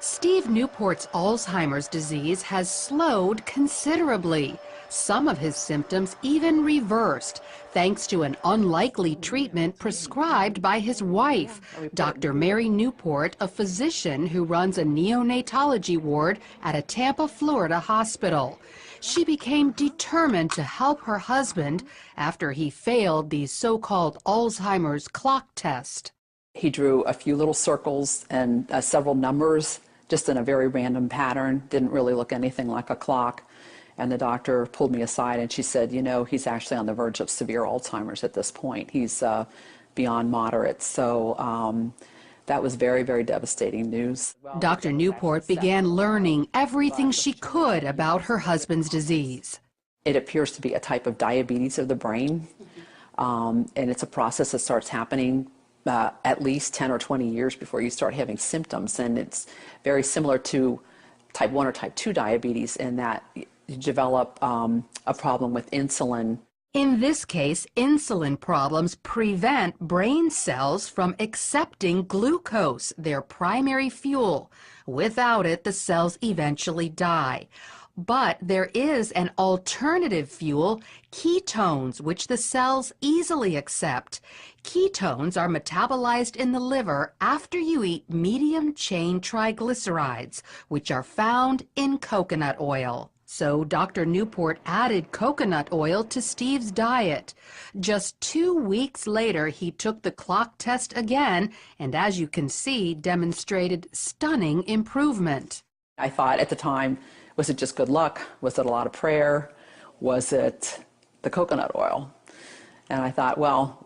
Steve Newport's Alzheimer's disease has slowed considerably. Some of his symptoms even reversed, thanks to an unlikely treatment prescribed by his wife, Dr. Mary Newport, a physician who runs a neonatology ward at a Tampa, Florida hospital. She became determined to help her husband after he failed the so-called Alzheimer's clock test. He drew a few little circles and several numbers, just in a very random pattern, didn't really look anything like a clock. And the doctor pulled me aside and she said, you know, he's actually on the verge of severe Alzheimer's at this point. He's beyond moderate. So that was very, very devastating news. Dr. Newport began learning everything she could about her husband's disease. It appears to be a type of diabetes of the brain, and it's a process that starts happening at least 10 or 20 years before you start having symptoms. And it's very similar to type 1 or type 2 diabetes in that you develop a problem with insulin. In this case, insulin problems prevent brain cells from accepting glucose, their primary fuel. Without it, the cells eventually die. But there is an alternative fuel, ketones, which the cells easily accept. Ketones are metabolized in the liver after you eat medium-chain triglycerides, which are found in coconut oil. So Dr. Newport added coconut oil to Steve's diet. Just 2 weeks later, he took the clock test again, and as you can see, demonstrated stunning improvement. I thought at the time, was it just good luck? Was it a lot of prayer? Was it the coconut oil? And I thought, well,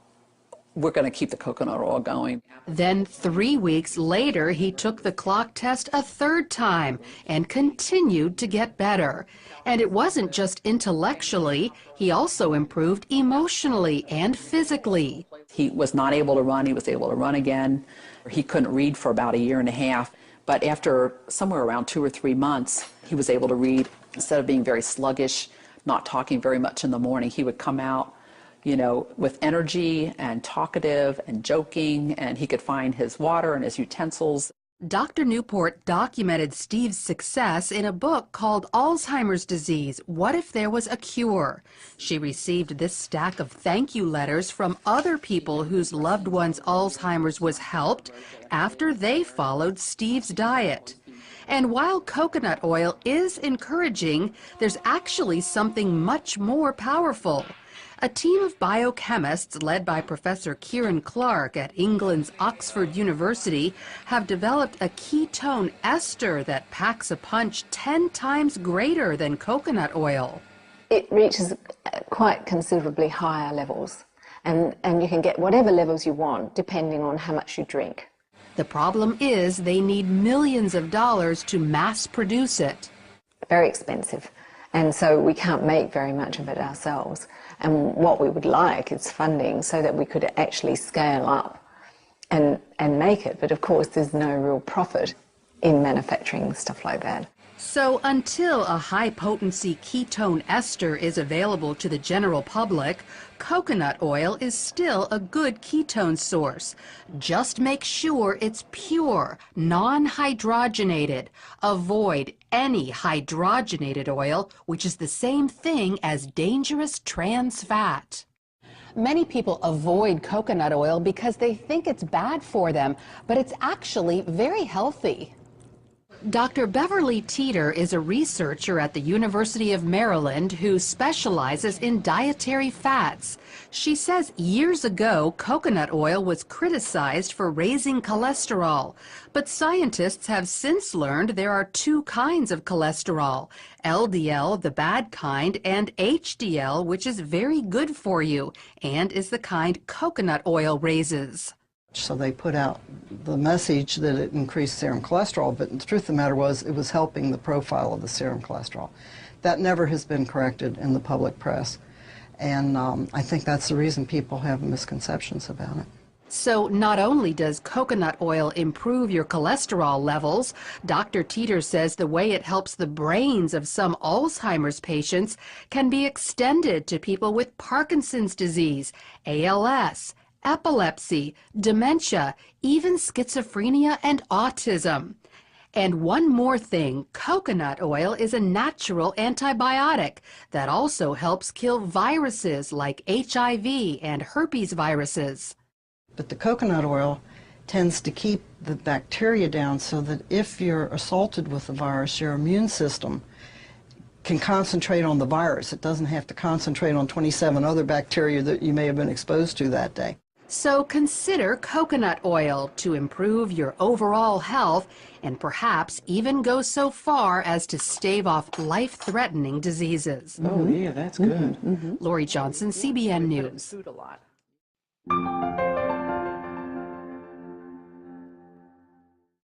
we're going to keep the coconut oil going. Then 3 weeks later, he took the clock test a third time and continued to get better. And it wasn't just intellectually, he also improved emotionally and physically. He was not able to run, he was able to run again. He couldn't read for about 1.5 years. But after somewhere around 2 or 3 months, he was able to read. Instead of being very sluggish, not talking very much in the morning, he would come out, you know, with energy and talkative and joking, and he could find his water and his utensils. Dr. Newport documented Steve's success in a book called Alzheimer's Disease, What If There Was a Cure? She received this stack of thank you letters from other people whose loved ones' Alzheimer's was helped after they followed Steve's diet. And while coconut oil is encouraging, there's actually something much more powerful. A team of biochemists led by Professor Kieran Clark at England's Oxford University have developed a ketone ester that packs a punch 10 times greater than coconut oil. It reaches quite considerably higher levels, and you can get whatever levels you want depending on how much you drink. The problem is they need millions of dollars to mass produce it. Very expensive. And so we can't make very much of it ourselves. And what we would like is funding so that we could actually scale up and make it. But of course, there's no real profit in manufacturing stuff like that. So until a high-potency ketone ester is available to the general public, coconut oil is still a good ketone source. Just make sure it's pure, non-hydrogenated. Avoid any hydrogenated oil, which is the same thing as dangerous trans fat. Many people avoid coconut oil because they think it's bad for them, but it's actually very healthy. Dr. Beverly Teeter is a researcher at the University of Maryland who specializes in dietary fats. She says years ago, coconut oil was criticized for raising cholesterol, but scientists have since learned there are 2 kinds of cholesterol, LDL, the bad kind, and HDL, which is very good for you and is the kind coconut oil raises. So they put out the message that it increased serum cholesterol, but the truth of the matter was it was helping the profile of the serum cholesterol. That never has been corrected in the public press, and I think that's the reason people have misconceptions about it. So not only does coconut oil improve your cholesterol levels, Dr. Teeter says the way it helps the brains of some Alzheimer's patients can be extended to people with Parkinson's disease, ALS, epilepsy, dementia, even schizophrenia and autism. And one more thing, coconut oil is a natural antibiotic that also helps kill viruses like HIV and herpes viruses. But the coconut oil tends to keep the bacteria down so that if you're assaulted with the virus, your immune system can concentrate on the virus. It doesn't have to concentrate on 27 other bacteria that you may have been exposed to that day. So consider coconut oil to improve your overall health and perhaps even go so far as to stave off life-threatening diseases. Oh, yeah, that's good. Lori Johnson, CBN News. Food a lot.